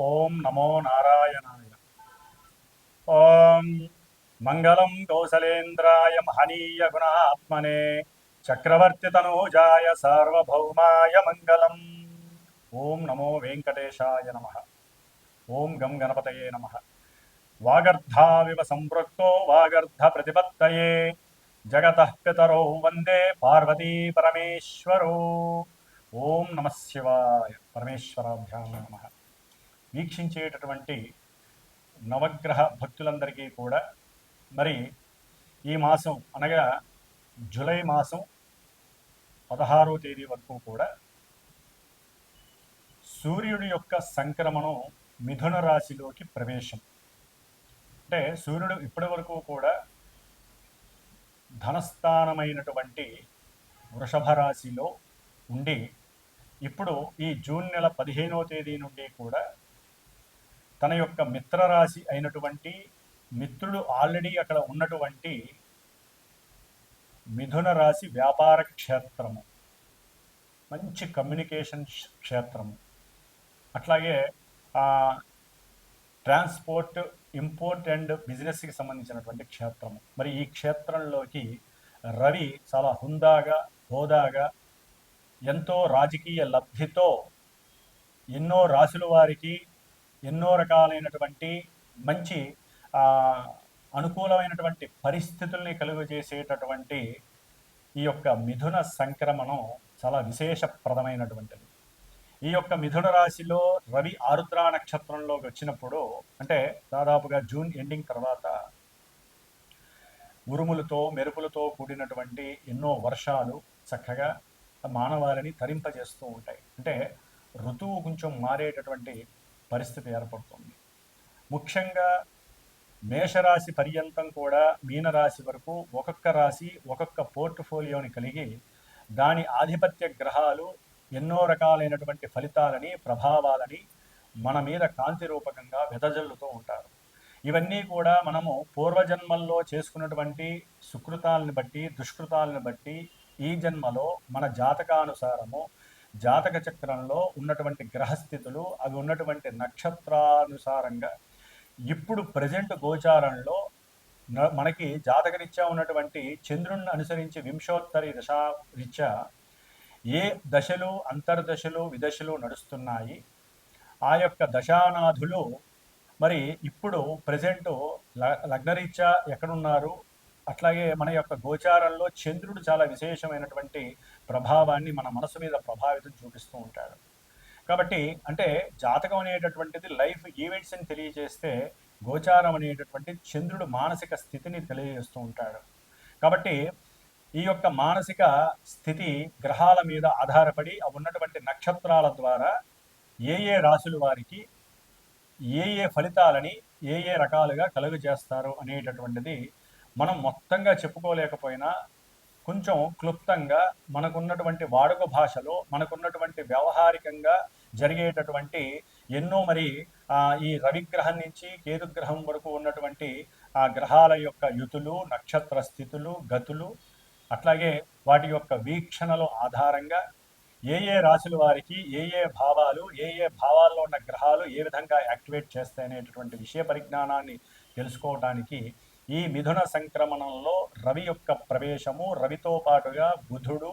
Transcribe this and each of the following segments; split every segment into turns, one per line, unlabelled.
ఓం నమో నారాయణాయ. ఓం మంగళం కౌసలేంద్రాయ మహనీయ గుణాత్మనే చక్రవర్తి తనూజాయ సార్వభౌమాయ మంగళం. ఓం నమో వెంకటేశాయ నమ. ఓం గం గణపతయే నమ. వాగర్ధావివ సంపృక్తో వాగర్ధ ప్రతిపత్తయే జగతః పితరౌ వందే పార్వతీ పరమేశ్వరో. ఓం నమ శివాయ. పరమేశ్వరాభ్యాం నమ. వీక్షించేటటువంటి నవగ్రహ భక్తులందరికీ కూడా మరి ఈ మాసం అనగా జూలై మాసం 16వ తేదీ వరకు కూడా సూర్యుడి యొక్క సంక్రమణం మిథున రాశిలోకి ప్రవేశం. అంటే సూర్యుడు ఇప్పటి వరకు కూడా ధనస్థానమైనటువంటి వృషభ రాశిలో ఉండి ఇప్పుడు ఈ జూన్ నెల 15వ తేదీ నుండి కూడా తన యొక్క మిత్రరాశి అయినటువంటి మిత్రుడు ఆల్రెడీ అక్కడ ఉన్నటువంటి మిథున రాశి వ్యాపార క్షేత్రము, మంచి కమ్యూనికేషన్ క్షేత్రము, అట్లాగే ట్రాన్స్పోర్ట్, ఇంపోర్ట్ అండ్ బిజినెస్కి సంబంధించినటువంటి క్షేత్రము. మరి ఈ క్షేత్రంలోకి రవి చాలా హుందాగా, హోదాగా, ఎంతో రాజకీయ లబ్ధితో ఎన్నో రాశుల వారికి ఎన్నో రకాలైనటువంటి మంచి అనుకూలమైనటువంటి పరిస్థితుల్ని కలుగజేసేటటువంటి ఈ యొక్క మిథున సంక్రమణం చాలా విశేషప్రదమైనటువంటిది. ఈ యొక్క మిథున రాశిలో రవి ఆరుద్ర నక్షత్రంలోకి వచ్చినప్పుడు, అంటే దాదాపుగా జూన్ ఎండింగ్ తర్వాత ఉరుములతో మెరుపులతో కూడినటువంటి ఎన్నో వర్షాలు చక్కగా మానవాళిని తరింపజేస్తూ ఉంటాయి. అంటే ఋతువు కొంచెం మారేటటువంటి పరిస్థితి ఏర్పడుతుంది. ముఖ్యంగా మేషరాశి పర్యంతం కూడా మీనరాశి వరకు ఒక్కొక్క రాశి ఒక్కొక్క పోర్ట్ఫోలియోని కలిగి దాని ఆధిపత్య గ్రహాలు ఎన్నో రకాలైనటువంటి ఫలితాలని, ప్రభావాలని మన మీద కాంతి రూపకంగా వెదజల్లుతూ ఉంటారు. ఇవన్నీ కూడా మనము పూర్వజన్మల్లో చేసుకున్నటువంటి సుకృతాలను బట్టి, దుష్కృతాలను బట్టి ఈ జన్మలో మన జాతకానుసారము, జాతక చక్రంలో ఉన్నటువంటి గ్రహస్థితులు, అవి ఉన్నటువంటి నక్షత్రానుసారంగా ఇప్పుడు ప్రజెంట్ గోచారంలో మనకి జాతకరీత్యా ఉన్నటువంటి చంద్రుణ్ణి అనుసరించి వింశోత్తరి దశారీత్యా ఏ దశలు, అంతర్దశలు, విదశలు నడుస్తున్నాయి, ఆ యొక్క దశానాథులు మరి ఇప్పుడు ప్రజెంట్ లగ్నరీత్యా ఎక్కడున్నారు, అట్లాగే మన యొక్క గోచారంలో చంద్రుడు చాలా విశేషమైనటువంటి ప్రభావాన్ని మన మనసు మీద ప్రభావితం చూపిస్తూ ఉంటాడు. కాబట్టి అంటే జాతకం అనేటటువంటిది లైఫ్ ఈవెంట్స్ని తెలియజేస్తే, గోచారం అనేటటువంటి చంద్రుడు మానసిక స్థితిని తెలియజేస్తూ ఉంటాడు. కాబట్టి ఈ యొక్క మానసిక స్థితి గ్రహాల మీద ఆధారపడి అవి ఉన్నటువంటి నక్షత్రాల ద్వారా ఏ ఏ రాశుల వారికి ఏ ఏ ఫలితాలని ఏ ఏ రకాలుగా కలుగజేస్తారు అనేటటువంటిది మనం మొత్తంగా చెప్పుకోలేకపోయినా కొంచెం క్లుప్తంగా మనకున్నటువంటి వాడుక భాషలో, మనకున్నటువంటి వ్యవహారికంగా జరిగేటటువంటి ఎన్నో మరి ఈ రవిగ్రహం నుంచి కేతుగ్రహం వరకు ఉన్నటువంటి ఆ గ్రహాల యొక్క యుతులు, నక్షత్ర స్థితులు, గతులు, అట్లాగే వాటి యొక్క వీక్షణల ఆధారంగా ఏ ఏ రాశుల వారికి ఏ ఏ భావాలు, ఏ ఏ భావాల్లో ఉన్న గ్రహాలు ఏ విధంగా యాక్టివేట్ చేస్తాయి అనేటటువంటి విషయ పరిజ్ఞానాన్ని తెలుసుకోవడానికి ఈ మిథున సంక్రమణంలో రవి యొక్క ప్రవేశము, రవితో పాటుగా బుధుడు,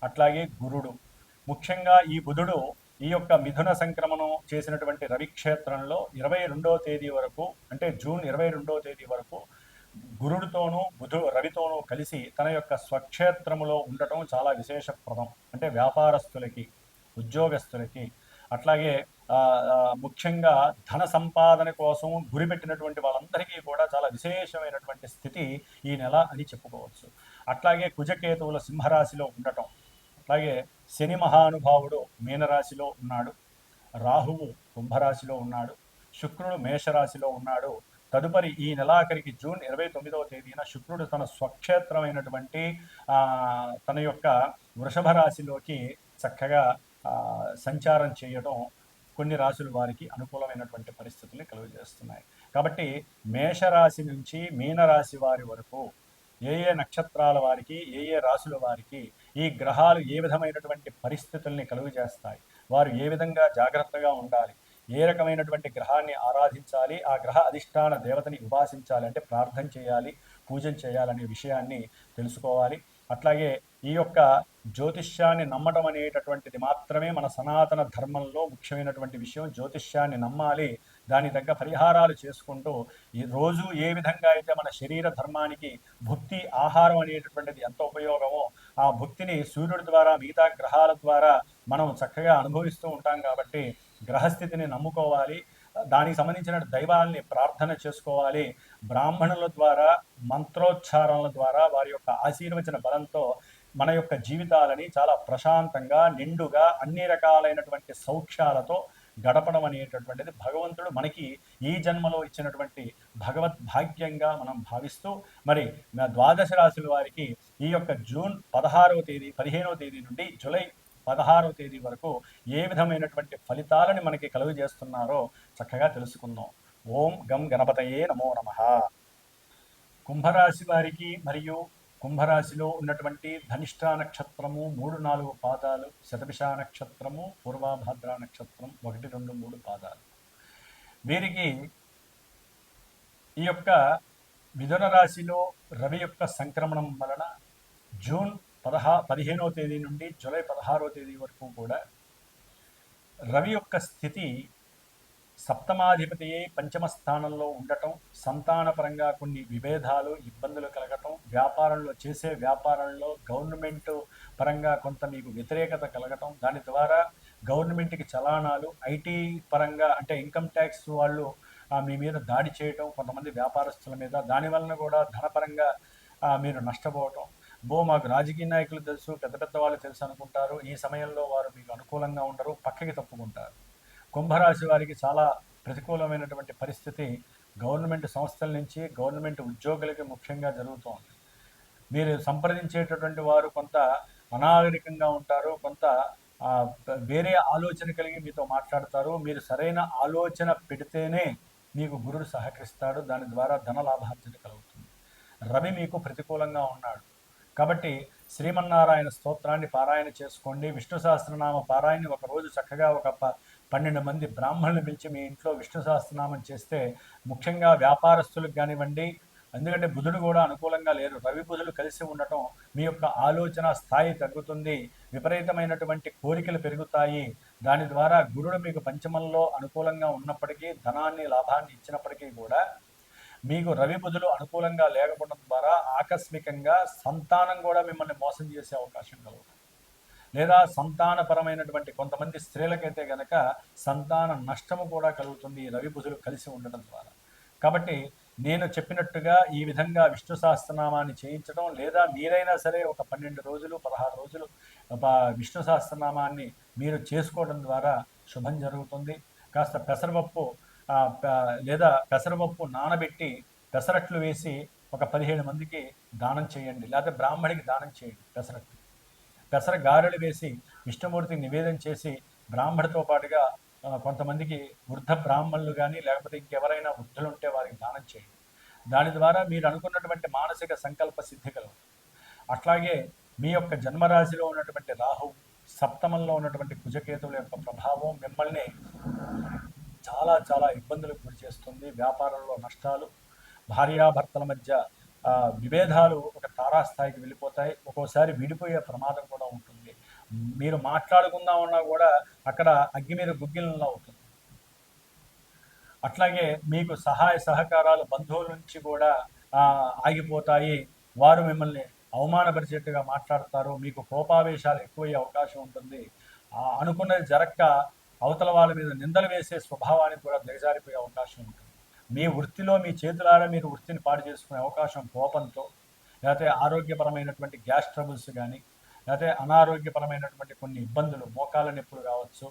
అట్లాగే గురుడు. ముఖ్యంగా ఈ బుధుడు ఈ యొక్క మిథున సంక్రమణం చేసినటువంటి రవి క్షేత్రంలో 22వ తేదీ వరకు, అంటే జూన్ 22వ తేదీ వరకు గురుడితోనూ రవితోనూ కలిసి తన యొక్క స్వక్షేత్రములో ఉండటం చాలా విశేషప్రదం. అంటే వ్యాపారస్తులకి, ఉద్యోగస్తులకి, అట్లాగే ముఖ్యంగా ధన సంపాదన కోసం గురిపెట్టినటువంటి వాళ్ళందరికీ కూడా చాలా విశేషమైనటువంటి స్థితి ఈ నెల అని చెప్పుకోవచ్చు. అట్లాగే కుజకేతువుల సింహరాశిలో ఉండటం, అట్లాగే శని మహానుభావుడు మీనరాశిలో ఉన్నాడు, రాహువు కుంభరాశిలో ఉన్నాడు, శుక్రుడు మేషరాశిలో ఉన్నాడు. తదుపరి ఈ నెలాఖరికి జూన్ 29వ తేదీన శుక్రుడు తన స్వక్షేత్రమైనటువంటి తన యొక్క వృషభ రాశిలోకి చక్కగా సంచారం చేయడం కొన్ని రాశుల వారికి అనుకూలమైనటువంటి పరిస్థితుల్ని కలుగజేస్తున్నాయి. కాబట్టి మేషరాశి నుంచి మీనరాశి వారి వరకు ఏ ఏ నక్షత్రాల వారికి, ఏ ఏ రాశుల వారికి ఈ గ్రహాలు ఏ విధమైనటువంటి పరిస్థితుల్ని కలుగజేస్తాయి, వారు ఏ విధంగా జాగ్రత్తగా ఉండాలి, ఏ రకమైనటువంటి గ్రహాన్ని ఆరాధించాలి, ఆ గ్రహ అధిష్టాన దేవతని ఉపాసించాలి అంటే ప్రార్థన చేయాలి, పూజన చేయాలనే విషయాన్ని తెలుసుకోవాలి. అట్లాగే ఈ యొక్క జ్యోతిష్యాన్ని నమ్మటం అనేటటువంటిది మాత్రమే మన సనాతన ధర్మంలో ముఖ్యమైనటువంటి విషయం. జ్యోతిష్యాన్ని నమ్మాలి, దాని తగ్గ పరిహారాలు చేసుకుంటూ ఈ రోజు ఏ విధంగా అయితే మన శరీర ధర్మానికి భుక్తి ఆహారం అనేటటువంటిది ఎంత ఉపయోగమో, ఆ భుక్తిని సూర్యుడి ద్వారా మిగతా గ్రహాల ద్వారా మనం చక్కగా అనుభవిస్తూ ఉంటాం. కాబట్టి గ్రహస్థితిని నమ్ముకోవాలి, దానికి సంబంధించిన దైవాల్ని ప్రార్థన చేసుకోవాలి. బ్రాహ్మణుల ద్వారా మంత్రోచ్చారణల ద్వారా వారి యొక్క ఆశీర్వచన బలంతో మన యొక్క జీవితాలని చాలా ప్రశాంతంగా నిండుగా అన్ని రకాలైనటువంటి సౌఖ్యాలతో గడపడం అనేటటువంటిది భగవంతుడు మనకి ఈ జన్మలో ఇచ్చినటువంటి భగవద్ భాగ్యంగా మనం భావిస్తూ, మరి ద్వాదశ రాశుల వారికి ఈ యొక్క జూన్ 16వ తేదీ 15వ తేదీ నుండి జూలై 16వ తేదీ వరకు ఏ విధమైనటువంటి ఫలితాలని మనకి కలుగజేస్తున్నారో చక్కగా తెలుసుకుందాం. ఓం గం గణపతయే నమో నమః. కుంభరాశి వారికి మరియు కుంభరాశిలో ఉన్నటువంటి ధనిష్ట నక్షత్రము 3-4 పాదాలు, శతభిష నక్షత్రము, పూర్వభద్ర నక్షత్రం 1, 2, 3 పాదాలు, వీరికి ఈ యొక్క మిథున రాశిలో రవి యొక్క సంక్రమణం వలన జూన్ 15వ తేదీ నుండి జూలై 16వ తేదీ వరకు కూడా రవి యొక్క స్థితి సప్తమాధిపతియే పంచమ స్థానంలో ఉండటం, సంతానపరంగా కొన్ని విభేదాలు ఇబ్బందులు కలగటం, చేసే వ్యాపారంలో గవర్నమెంట్ పరంగా కొంత మీకు వ్యతిరేకత కలగటం, దాని ద్వారా గవర్నమెంట్కి చలానాలు, ఐటీ పరంగా అంటే ఇన్కమ్ ట్యాక్స్ వాళ్ళు మీ మీద దాడి చేయటం, కొంతమంది వ్యాపారస్తుల మీద, దానివలన కూడా ధనపరంగా మీరు నష్టపోవటం. మాకు రాజకీయ నాయకులు తెలుసు, పెద్ద పెద్ద వాళ్ళు తెలుసు అనుకుంటారు. ఈ సమయంలో వారు మీకు అనుకూలంగా ఉండరు, పక్కకి తప్పుకుంటారు. కుంభరాశి వారికి చాలా ప్రతికూలమైనటువంటి పరిస్థితి గవర్నమెంట్ సంస్థల నుంచి గవర్నమెంట్ ఉద్యోగులకి ముఖ్యంగా జరుగుతోంది. మీరు సంప్రదించేటటువంటి వారు కొంత అనాగరికంగా ఉంటారు, కొంత వేరే ఆలోచన కలిగి మీతో మాట్లాడతారు. మీరు సరైన ఆలోచన పెడితేనే మీకు గురుడు సహకరిస్తాడు, దాని ద్వారా ధన లాభార్జన కలుగుతుంది. రవి మీకు ప్రతికూలంగా ఉన్నాడు కాబట్టి శ్రీమన్నారాయణ స్తోత్రాన్ని పారాయణ చేసుకోండి. విష్ణు సహస్రనామ పారాయణ ఒకరోజు చక్కగా ఒక 12 మంది బ్రాహ్మణులు పిలిచి మీ ఇంట్లో విష్ణు సహస్రనామం చేస్తే, ముఖ్యంగా వ్యాపారస్తులకు కానివ్వండి, ఎందుకంటే బుధుడు కూడా అనుకూలంగా లేరు, రవి బుధులు కలిసి ఉండటం మీ యొక్క ఆలోచన స్థాయి తగ్గుతుంది, విపరీతమైనటువంటి కోరికలు పెరుగుతాయి. దాని ద్వారా గురుడు మీకు పంచమంలో అనుకూలంగా ఉన్నప్పటికీ, ధనాన్ని లాభాన్ని ఇచ్చినప్పటికీ కూడా మీకు రవి బుధులు అనుకూలంగా లేకపోవడం ద్వారా ఆకస్మికంగా సంతానం కూడా మిమ్మల్ని మోసం చేసే అవకాశం కలుగుతుంది. లేదా సంతానపరమైనటువంటి కొంతమంది స్త్రీలకైతే గనక సంతాన నష్టము కూడా కలుగుతుంది రవి బుధులు కలిసి ఉండటం ద్వారా. కాబట్టి నేను చెప్పినట్టుగా ఈ విధంగా విష్ణు సహస్రనామాన్ని చేయించడం, లేదా మీరైనా సరే ఒక 12 రోజులు 16 రోజులు విష్ణు సహస్రనామాన్ని మీరు చేసుకోవడం ద్వారా శుభం జరుగుతుంది. కాస్త పెసరపప్పు లేదా పెసరపప్పు నానబెట్టి పెసరట్లు వేసి ఒక 17 మందికి దానం చేయండి, లేదా బ్రాహ్మడికి దానం చేయండి. పెసర గారెలు వేసి విష్ణుమూర్తికి నివేదన చేసి బ్రాహ్మడితో పాటుగా కొంతమందికి వృద్ధ బ్రాహ్మణులు కానీ లేకపోతే ఇంకెవరైనా వృద్ధులు ఉంటే వారికి దానం చేయండి. దాని ద్వారా మీరు అనుకున్నటువంటి మానసిక సంకల్ప సిద్ధి కలుగుతుంది. అట్లాగే మీ యొక్క జన్మరాశిలో ఉన్నటువంటి రాహు, సప్తమంలో ఉన్నటువంటి కుజకేతువుల యొక్క ప్రభావం మిమ్మల్ని చాలా చాలా ఇబ్బందులకు గురి చేస్తుంది. వ్యాపారంలో నష్టాలు, భార్యాభర్తల మధ్య విభేదాలు ఒక తారాస్థాయికి వెళ్ళిపోతాయి. ఒక్కోసారి విడిపోయే ప్రమాదం కూడా ఉంటుంది. మీరు మాట్లాడుకుందాం ఉన్నా కూడా అక్కడ అగ్గి మీద గుగ్గిలంలా అవుతుంది. అట్లాగే మీకు సహాయ సహకారాలు బంధువుల నుంచి కూడా ఆగిపోతాయి. వారు మిమ్మల్ని అవమానపరిచేట్టుగా మాట్లాడతారు. మీకు కోపావేశాలు ఎక్కువయ్యే అవకాశం ఉంటుంది. అనుకున్నది జరక్క అవతల వాళ్ళ మీద నిందలు వేసే స్వభావానికి కూడా దిగజారిపోయే అవకాశం ఉంటుంది. మీ వృత్తిలో మీ చేతులారా మీరు వృత్తిని పాడు చేసుకునే అవకాశం కోపంతో, లేకపోతే ఆరోగ్యపరమైనటువంటి గ్యాస్ ట్రబుల్స్ కానీ, లేకపోతే అనారోగ్యపరమైనటువంటి కొన్ని ఇబ్బందులు, మోకాళ్ళ నొప్పులు కావచ్చు,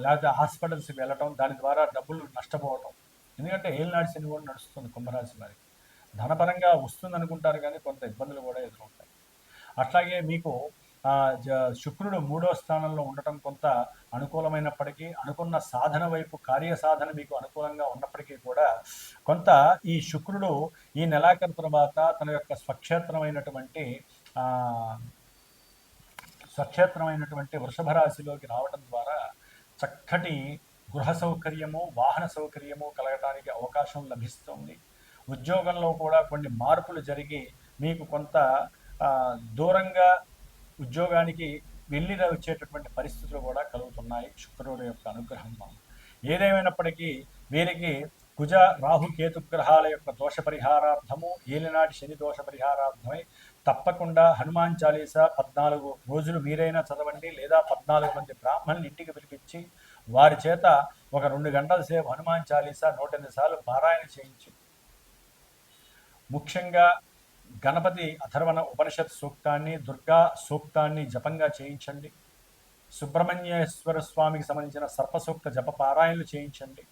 లేకపోతే హాస్పిటల్స్కి వెళ్ళటం, దాని ద్వారా డబ్బులు నష్టపోవటం. ఎందుకంటే ఏలినాటి శని కూడా నడుస్తుంది కుంభరాశి వారికి. ధనపరంగా వస్తుంది అనుకుంటారు కానీ కొంత ఇబ్బందులు కూడా ఎదురవుతాయి. అట్లాగే మీకు శుక్రుడు 3వ స్థానంలో ఉండటం కొంత అనుకూలమైనప్పటికీ, అనుకున్న సాధన వైపు కార్యసాధన మీకు అనుకూలంగా ఉన్నప్పటికీ కూడా కొంత ఈ శుక్రుడు ఈ నెలాఖరు తర్వాత తన యొక్క స్వక్షేత్రమైనటువంటి వృషభ రాశిలోకి రావడం ద్వారా చక్కటి గృహ సౌకర్యము, వాహన సౌకర్యము కలగటానికి అవకాశం లభిస్తుంది. ఉద్యోగంలో కూడా కొన్ని మార్పులు జరిగి మీకు కొంత దూరంగా ఉద్యోగానికి వెళ్ళి వచ్చేటటువంటి పరిస్థితులు కూడా కలుగుతున్నాయి శుక్రుడు యొక్క అనుగ్రహం వల్ల. ఏదేమైనప్పటికీ వీరికి కుజ రాహు కేతు గ్రహాల యొక్క దోష పరిహారార్థము, ఏలినాటి శని దోష పరిహారార్థమై తప్పకుండా హనుమాన్ చాలీసా 14 రోజులు మీరైనా చదవండి, లేదా 14 మంది బ్రాహ్మణులు ఇంటికి పిలిపించి వారి చేత ఒక 2 గంటల సేపు హనుమాన్ చాలీసా 108 సార్లు పారాయణ చేయించి, ముఖ్యంగా గణపతి అథర్వణ ఉపనిషత్ సూక్తాన్ని, దుర్గా సూక్తాన్ని జపంగా చేయించండి. సుబ్రహ్మణ్యేశ్వర స్వామికి సంబంధించిన సర్పసూక్త జప పారాయణలు చేయించండి.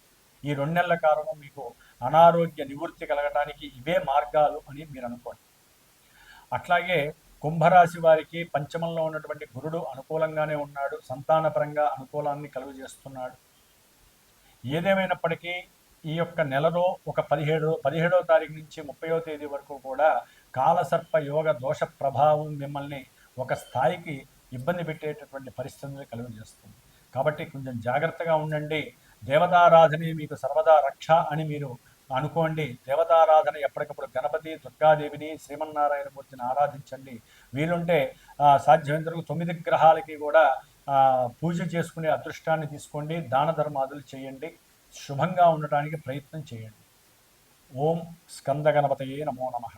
ఈ 2 నెలల కారణం మీకు అనారోగ్య నివృత్తి కలగటానికి ఇవే మార్గాలు అని మీరు అనుకోండి. అట్లాగే కుంభరాశి వారికి పంచమంలో ఉన్నటువంటి గురుడు అనుకూలంగానే ఉన్నాడు, సంతానపరంగా అనుకూలాన్ని కలుగజేస్తున్నాడు. ఏదేమైనప్పటికీ ఈ యొక్క నెలలో ఒక 17వ తారీఖు నుంచి 30వ తేదీ వరకు కూడా కాలసర్ప యోగ దోష ప్రభావం మిమ్మల్ని ఒక స్థాయికి ఇబ్బంది పెట్టేటటువంటి పరిస్థితులు కలుగజేస్తుంది. కాబట్టి కొంచెం జాగ్రత్తగా ఉండండి. దేవతారాధనే మీకు సర్వదా రక్ష అని మీరు అనుకోండి. దేవతారాధన ఎప్పటికప్పుడు గణపతి, దుర్గాదేవిని, శ్రీమన్నారాయణమూర్తిని ఆరాధించండి. వీలుంటే సాధ్యమైనంతవరకు 9 గ్రహాలకి కూడా పూజ చేసుకునే అదృష్టాన్ని తీసుకోండి. దాన ధర్మాదులు చేయండి. శుభంగా ఉండటానికి ప్రయత్నం చేయండి. ఓం స్కంద గణపతయే నమో నమః.